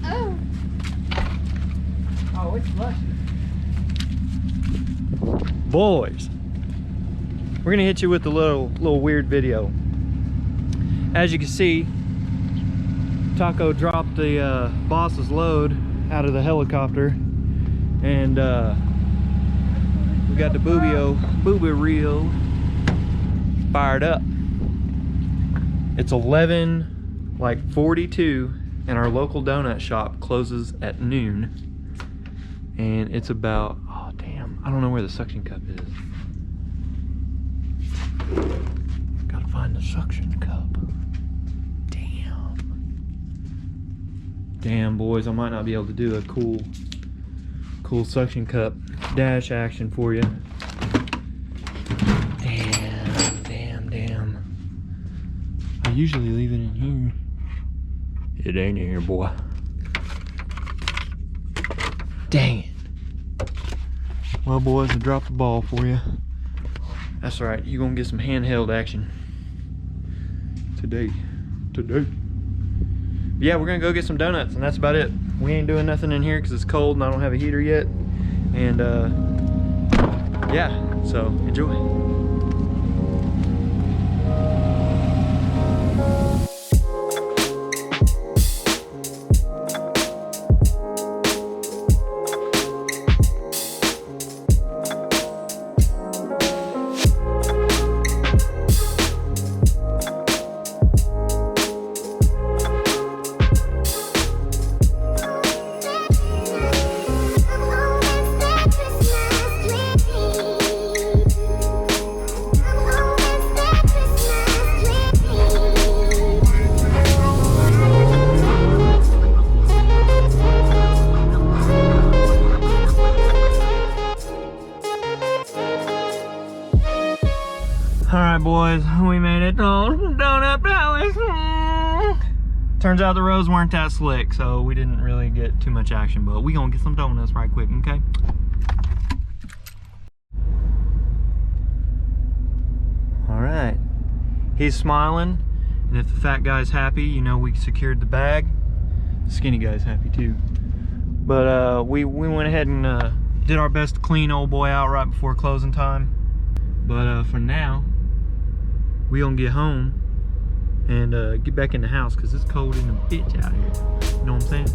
Oh. Oh, it's luscious. Boys, we're gonna hit you with a little weird video. As you can see, Taco dropped the boss's load out of the helicopter, and we got the booby reel fired up. It's 11:42, and our local donut shop closes at noon, and it's about, oh damn, I don't know where the suction cup is. Gotta find the suction cup. Damn, boys, I might not be able to do a cool suction cup dash action for you. Damn. I usually leave it in here. It ain't in here, boy. Dang it. Well, boys, I dropped the ball for you. That's right, you're gonna get some handheld action today. Yeah, we're gonna go get some donuts, and that's about it. We ain't doing nothing in here because it's cold and I don't have a heater yet. And yeah, so enjoy. Alright, boys, we made it to Donut Palace. Turns out the roads weren't that slick, so we didn't really get too much action, but we gonna get some donuts right quick, okay? Alright, he's smiling, and if the fat guy's happy, you know we secured the bag. The skinny guy's happy too. But we went ahead and did our best to clean old boy out right before closing time. But for now, we gonna get home and get back in the house because it's cold in the bitch out here. You know what I'm saying?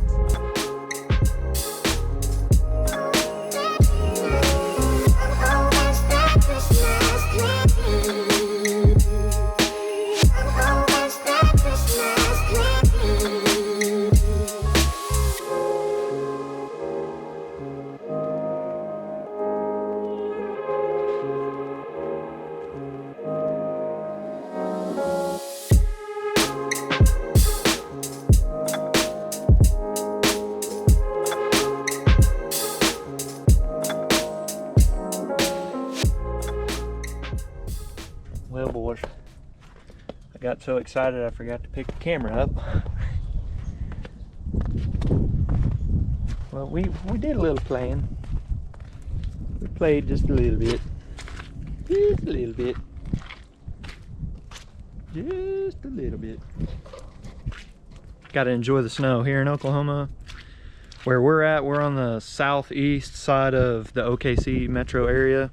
Well, boys, I got so excited I forgot to pick the camera up. Well, we did a little playing. We played just a little bit. Just a little bit. Just a little bit. Got to enjoy the snow here in Oklahoma. Where we're at, we're on the southeast side of the OKC metro area.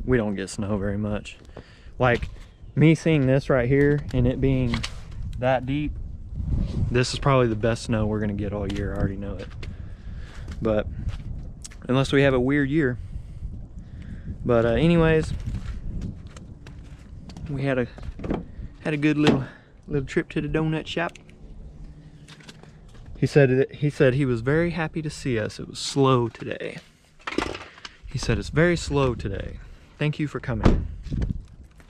We don't get snow very much. Like, me seeing this right here and it being that deep, this is probably the best snow we're gonna get all year. I already know it. But unless we have a weird year. But anyways, we had a good little trip to the donut shop. He said he was very happy to see us. It was slow today. He said it's very slow today. Thank you for coming.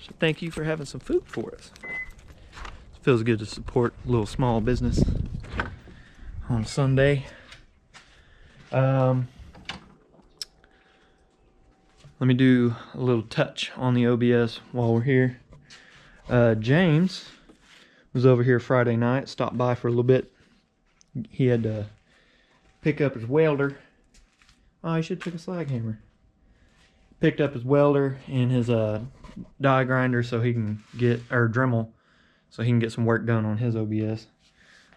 So thank you for having some food for us. It feels good to support a little small business on Sunday. Let me do a little touch on the OBS while we're here. James was over here Friday night, stopped by for a little bit. He had to pick up his welder. Oh, he should have took a slag hammer. Picked up his welder and his die grinder so he can get, or Dremel, so he can get some work done on his OBS.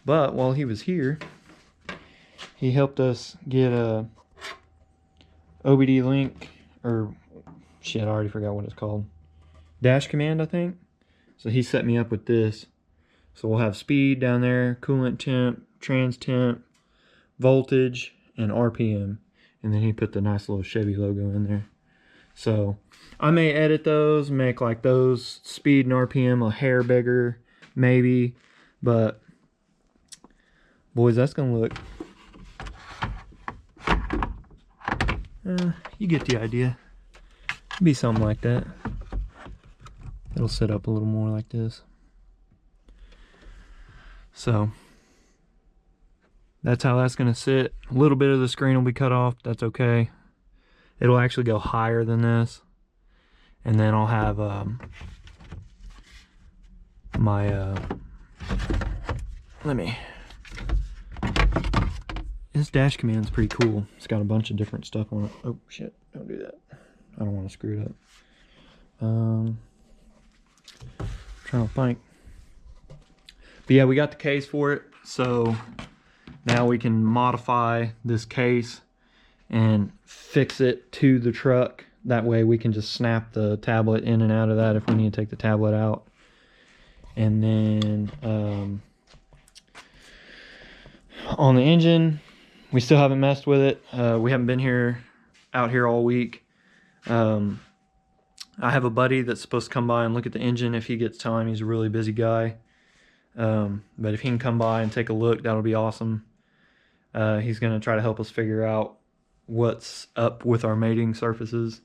But while he was here, he helped us get a OBD link, or shit, I already forgot what it's called. Dash command, I think. So he set me up with this. So we'll have speed down there, coolant temp, trans temp, voltage, and RPM. And then he put the nice little Chevy logo in there. So I may edit those, make like those speed and RPM a hair bigger, maybe. But boys, that's gonna look, you get the idea. Be something like that. It'll set up a little more like this. So that's how that's gonna sit. A little bit of the screen will be cut off, that's okay. It'll actually go higher than this. And then I'll have this dash command's pretty cool. It's got a bunch of different stuff on it. Oh shit, don't do that. I don't want to screw it up. Trying to think. But yeah, we got the case for it. So now we can modify this case and fix it to the truck. That way we can just snap the tablet in and out of that if we need to take the tablet out. And then on the engine, we still haven't messed with it. We haven't been out here all week. I have a buddy that's supposed to come by and look at the engine if he gets time. He's a really busy guy. But if he can come by and take a look, that'll be awesome. He's going to try to help us figure out what's up with our mating surfaces,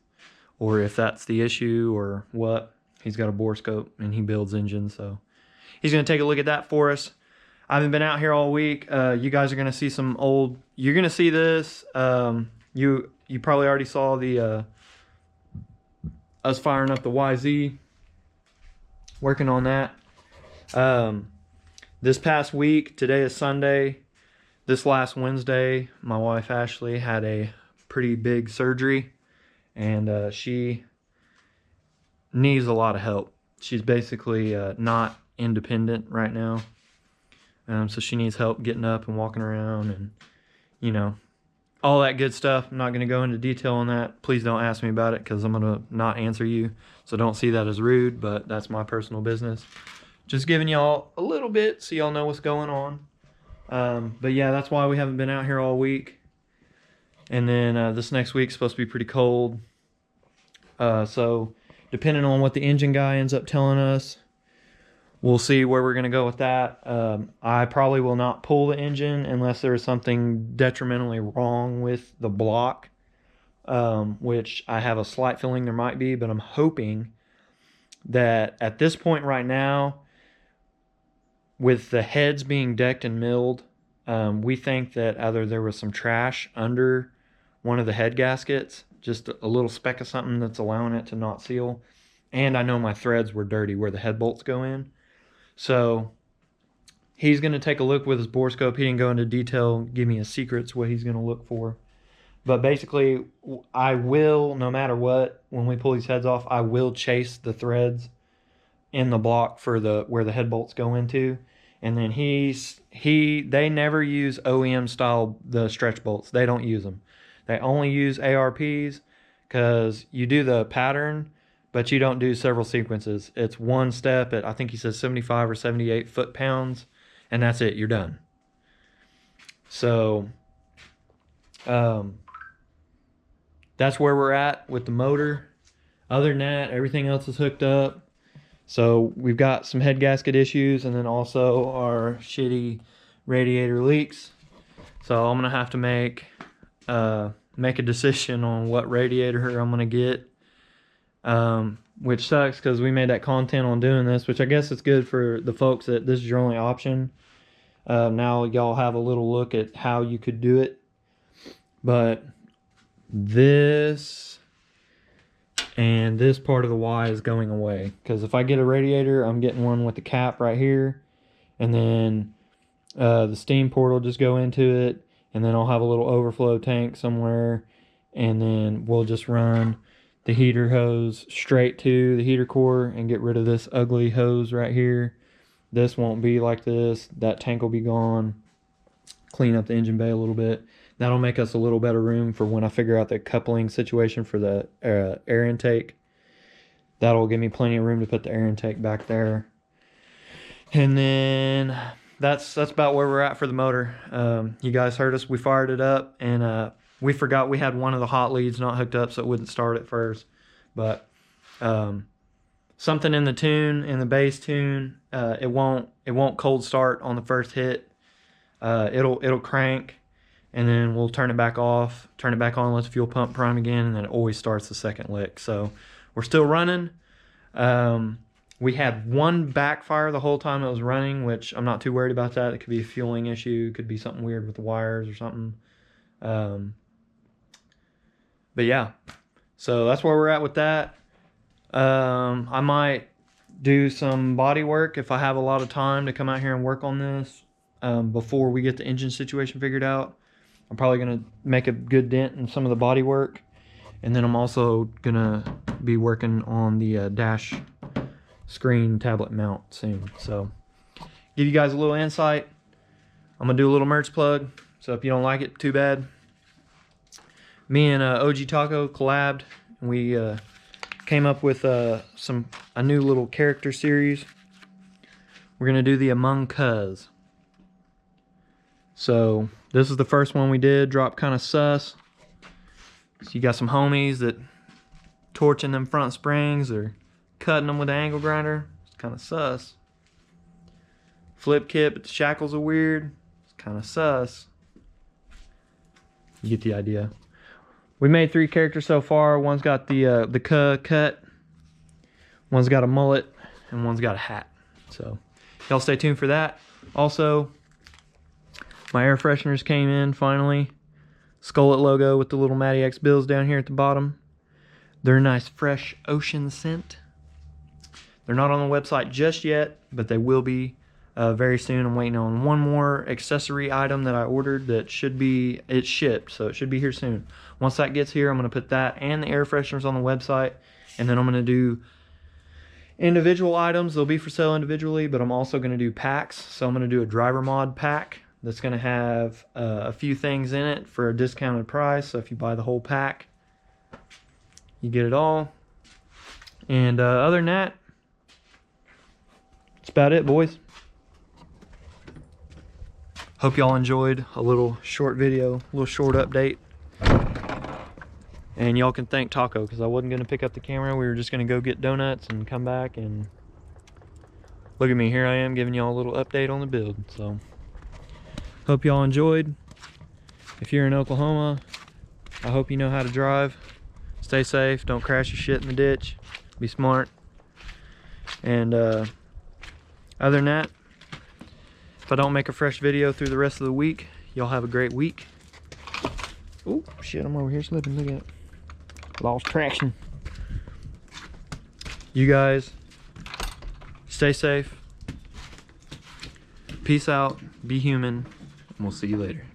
or if that's the issue or what. He's got a bore scope and he builds engines, so he's going to take a look at that for us. I haven't been out here all week. You guys are going to see some old, you're going to see this. You probably already saw the us firing up the YZ, working on that. This past week, today is Sunday. This last Wednesday, my wife Ashley had a pretty big surgery, and she needs a lot of help. She's basically not independent right now, so she needs help getting up and walking around, and you know, all that good stuff. I'm not going to go into detail on that. Please don't ask me about it, because I'm going to not answer you, so don't see that as rude, but that's my personal business. Just giving y'all a little bit so y'all know what's going on. But yeah, that's why we haven't been out here all week. And then this next week's supposed to be pretty cold. So depending on what the engine guy ends up telling us, we'll see where we're going to go with that. I probably will not pull the engine unless there is something detrimentally wrong with the block, which I have a slight feeling there might be, but I'm hoping that at this point right now, with the heads being decked and milled, we think that either there was some trash under one of the head gaskets, just a little speck of something that's allowing it to not seal. And I know my threads were dirty where the head bolts go in. So he's going to take a look with his bore scope. He didn't go into detail, give me his secrets, what he's going to look for. But basically, I will, no matter what, when we pull these heads off, I will chase the threads in the block for where the head bolts go into. And then they never use OEM style, the stretch bolts. They don't use them. They only use ARPs, because you do the pattern, but you don't do several sequences. It's one step at, I think he says 75 or 78 foot-pounds, and that's it, you're done. So that's where we're at with the motor. Other than that, everything else is hooked up. So we've got some head gasket issues, and then also our shitty radiator leaks. So I'm gonna have to make a decision on what radiator I'm gonna get, which sucks because we made that content on doing this, which I guess it's good for the folks that this is your only option. Now y'all have a little look at how you could do it, but this and this part of the Y is going away, because if I get a radiator, I'm getting one with the cap right here, and then the steam port will just go into it, and then I'll have a little overflow tank somewhere, and then we'll just run the heater hose straight to the heater core and get rid of this ugly hose right here, This won't be like this. That tank will be gone. Clean up the engine bay a little bit. That'll make us a little better room for when I figure out the coupling situation for the air intake. That'll give me plenty of room to put the air intake back there. And then that's about where we're at for the motor. You guys heard us. We fired it up, and we forgot we had one of the hot leads not hooked up, so it wouldn't start at first. But something in the tune, in the bass tune, it won't cold start on the first hit. It'll crank, and then we'll turn it back off, turn it back on, let the fuel pump prime again, and then it always starts the second lick. So we're still running. We had one backfire the whole time it was running, which I'm not too worried about that. It could be a fueling issue, could be something weird with the wires or something. But yeah, so that's where we're at with that. I might do some body work if I have a lot of time to come out here and work on this before we get the engine situation figured out. I'm probably going to make a good dent in some of the body work, and then I'm also going to be working on the dash screen tablet mount soon. So give you guys a little insight. I'm going to do a little merch plug, so if you don't like it, too bad. Me and OG Taco collabed, and we came up with a new little character series. We're gonna do the Among Us. So this is the first one we did. Dropped kind of sus. So you got some homies that torching them front springs or cutting them with an angle grinder. It's kind of sus. Flip kit, but the shackles are weird. It's kind of sus. You get the idea. We made 3 characters so far. One's got the cut, one's got a mullet, and one's got a hat. So y'all stay tuned for that. Also, my air fresheners came in finally. Skullet logo with the little MattyXBuilds down here at the bottom. They're a nice fresh ocean scent. They're not on the website just yet, but they will be very soon. I'm waiting on one more accessory item that I ordered that it's shipped, so it should be here soon. Once that gets here, I'm going to put that and the air fresheners on the website, and then I'm going to do individual items. They'll be for sale individually, but I'm also going to do packs. So I'm going to do a driver mod pack that's going to have a few things in it for a discounted price. So if you buy the whole pack, you get it all. And other than that, that's about it, boys. Hope y'all enjoyed a little short video, a little short update. And y'all can thank Taco, because I wasn't going to pick up the camera. We were just going to go get donuts and come back, and look at me, here I am giving y'all a little update on the build. So hope y'all enjoyed. If you're in Oklahoma, I hope you know how to drive. Stay safe, don't crash your shit in the ditch. Be smart. And other than that, if I don't make a fresh video through the rest of the week, y'all have a great week. Oh shit, I'm over here slipping, look at it. Lost traction. You guys, stay safe. Peace out, be human, and we'll see you later.